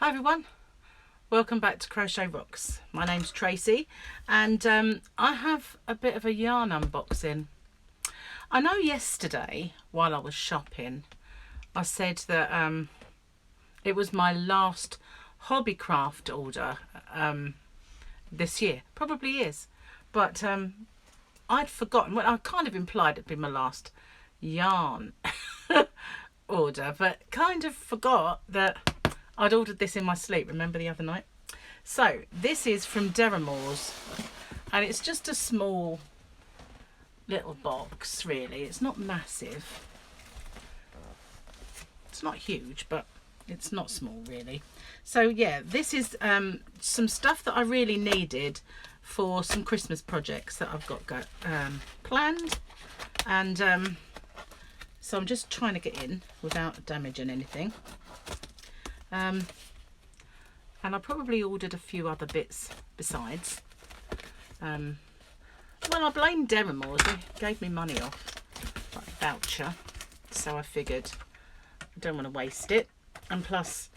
Hi everyone, welcome back to Crochet Rocks. My name's Tracy and I have a bit of a yarn unboxing. I know yesterday while I was shopping I said that it was my last hobbycraft order this year. Probably is, but I'd forgotten. Well, I kind of implied it'd be my last yarn order, but kind of forgot that I'd ordered this in my sleep, remember the other night? So this is from Deramores and it's just a small little box really. It's not massive. It's not huge, but it's not small really. So yeah, this is some stuff that I really needed for some Christmas projects that I've got planned. And so I'm just trying to get in without damaging anything. And I probably ordered a few other bits besides. Well, I blame Deramores. They gave me money off, like a voucher. So I figured I don't want to waste it. And plus,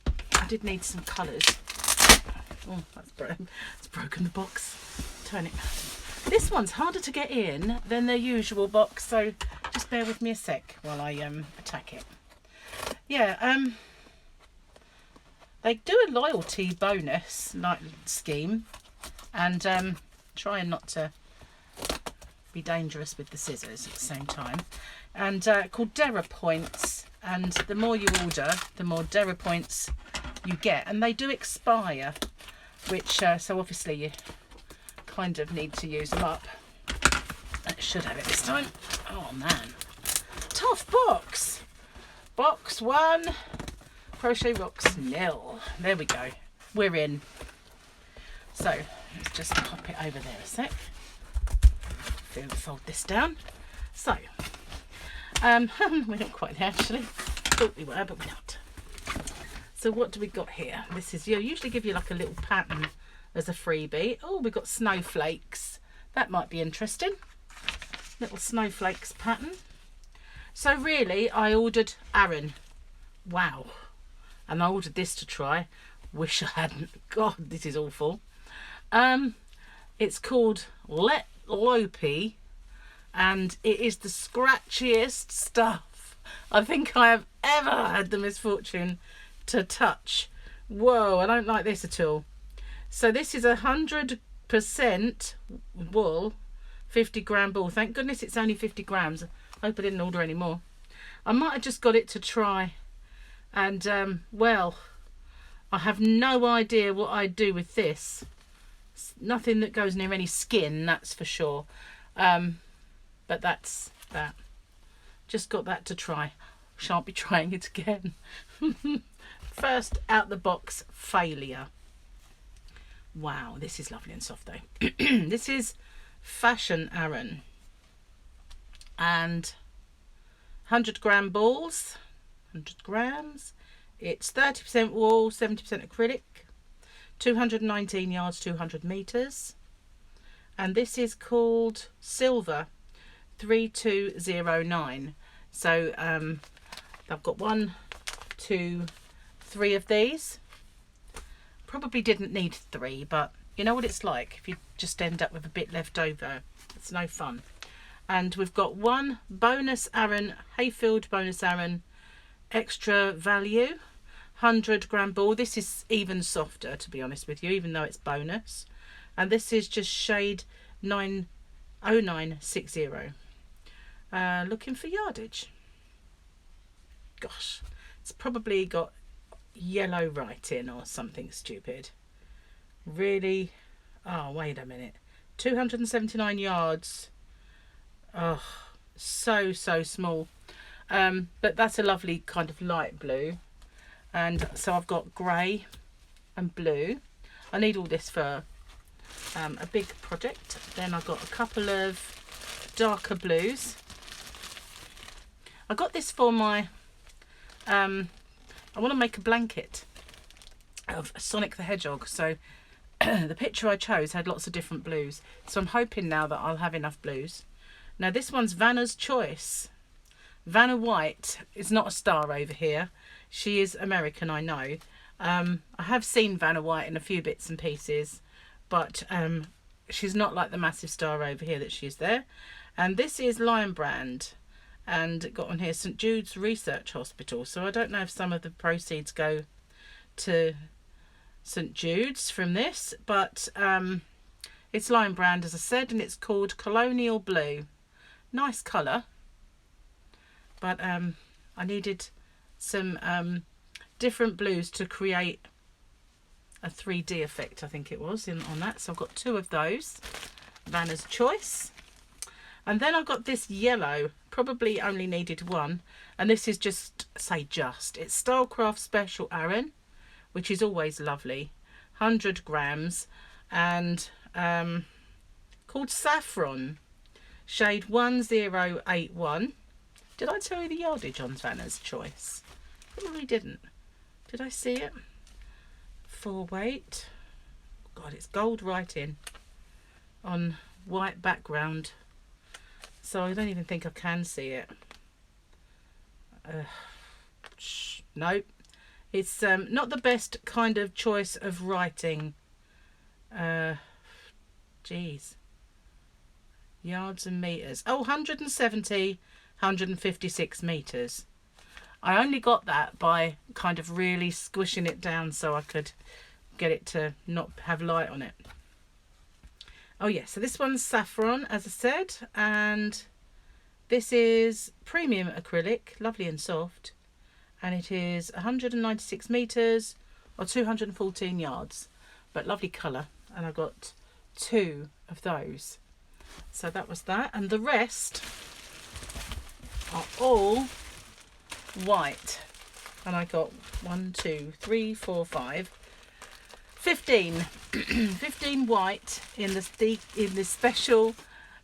I did need some colours. Oh, that's broken the box. Turn it. This one's harder to get in than their usual box, so just bear with me a sec while I attack it. Yeah, they do a loyalty bonus scheme, and trying not to be dangerous with the scissors at the same time. And called Dera Points, and the more you order, the more Dera Points you get, and they do expire, which so obviously you kind of need to use them up. I should have it this time. Oh man, tough box. Box one. Crochet Rocks nil. There we go. We're in. So let's just pop it over there a sec. Fold this down. So we're not quite there actually. Thought we were, but we're not. So what do we got here? This is, you usually give you like a little pattern as a freebie. Oh, we've got snowflakes. That might be interesting. Little snowflakes pattern. So really, I ordered Aran. Wow. And I ordered this to try. Wish I hadn't. God, this is awful. It's called Let Lopey, and it is the scratchiest stuff I think I have ever had the misfortune to touch. Whoa, I don't like this at all. So this is 100% wool, 50 gram ball. Thank goodness it's only 50 grams. I hope I didn't order any more. I might have just got it to try. And well, I have no idea what I'd do with this. It's nothing that goes near any skin, that's for sure. But that's that. Just got that to try. Shan't be trying it again. First out the box failure. Wow, this is lovely and soft though. This is Fashion Aran. And 100 gram balls. 100 grams. It's 30% wool, 70% acrylic, 219 yards, 200 meters, and this is called Silver 3209. So I've got 1, 2, 3 of these. Probably didn't need 3, but you know what it's like if you just end up with a bit left over. It's no fun. And we've got one bonus Aran, Hayfield bonus Aran, extra value, 100 gram ball. This is even softer, to be honest with you, even though it's bonus. And this is just shade 90960. Looking for yardage. Gosh, it's probably got yellow writing or something stupid. Really? Oh, wait a minute. 279 yards. Oh, so small. But that's a lovely kind of light blue, and so I've got grey and blue. I need all this for a big project. Then I've got a couple of darker blues. I got this for my I want to make a blanket of Sonic the Hedgehog, so the picture I chose had lots of different blues, so I'm hoping now that I'll have enough blues. Now this one's Vanna's Choice. Vanna White is not a star over here. She is American, I know. I have seen Vanna White in a few bits and pieces, but she's not like the massive star over here that she is there. And this is Lion Brand, and it got on here St Jude's Research Hospital. So I don't know if some of the proceeds go to St Jude's from this, but it's Lion Brand, as I said, and it's called Colonial Blue. Nice colour, but I needed some different blues to create a 3D effect, I think it was, on that. So I've got 2 of those, Vanna's Choice. And then I've got this yellow, probably only needed 1, and this is just, it's Stylecraft Special Aran, which is always lovely, 100 grams, and called Saffron, shade 1081. Did I tell you the yardage on Vanna's Choice? Probably didn't. Did I see it? Full weight. God, it's gold writing on white background, so I don't even think I can see it. Nope. It's not the best kind of choice of writing. Geez. Yards and meters. Oh, 170, 156 meters. I only got that by kind of really squishing it down so I could get it to not have light on it. Oh yeah, so this one's Saffron, as I said, and this is premium acrylic, lovely and soft, and it is 196 meters or 214 yards, but lovely colour, and I got 2 of those. So that was that, and the rest are all white, and I got 1, 2, 3, 4, 5, 15 15 white in this special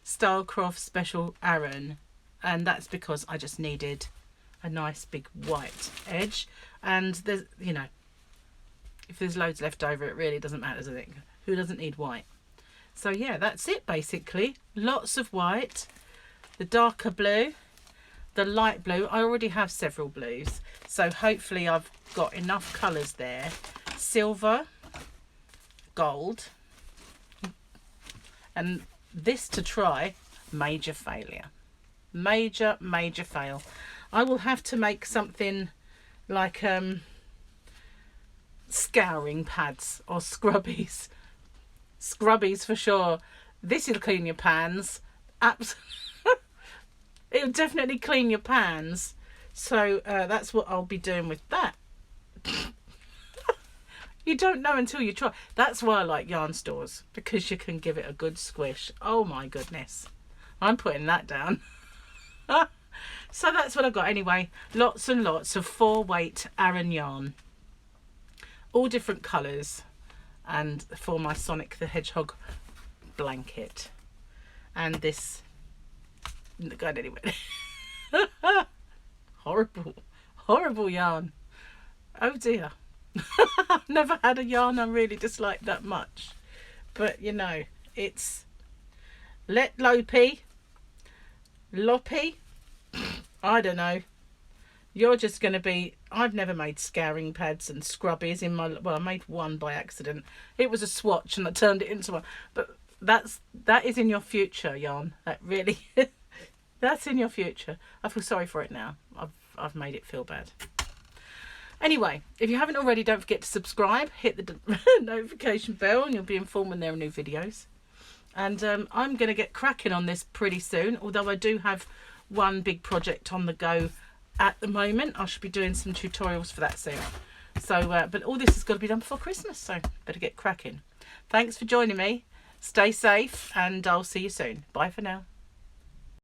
Stylecraft Special Aran, and that's because I just needed a nice big white edge, and there's, you know, if there's loads left over, it really doesn't matter, does it? Who doesn't need white? So yeah, that's it basically. Lots of white, the darker blue, the light blue. I already have several blues, so hopefully I've got enough colours there. Silver, gold, and this to try. Major failure. Major fail. I will have to make something like scouring pads or scrubbies. Scrubbies for sure. This will clean your pans. It'll definitely clean your pans. So that's what I'll be doing with that. You don't know until you try. That's why I like yarn stores, because you can give it a good squish. Oh my goodness. I'm putting that down. So that's what I got anyway. Lots and lots of 4-weight Aran yarn. All different colours. And for my Sonic the Hedgehog blanket. And this, God, anyway. Horrible yarn. Oh dear. I've never had a yarn I really disliked that much. But you know, it's let Loppy, I don't know. You're just going to be... I've never made scouring pads and scrubbies in my... Well, I made one by accident. It was a swatch and I turned it into one. But that is in your future, yarn. That really... that's in your future. I feel sorry for it now. I've made it feel bad. Anyway, if you haven't already, don't forget to subscribe. Hit the notification bell and you'll be informed when there are new videos. And I'm going to get cracking on this pretty soon. Although I do have one big project on the go at the moment. I should be doing some tutorials for that soon. So, but all this has got to be done before Christmas, so better get cracking. Thanks for joining me. Stay safe, and I'll see you soon. Bye for now.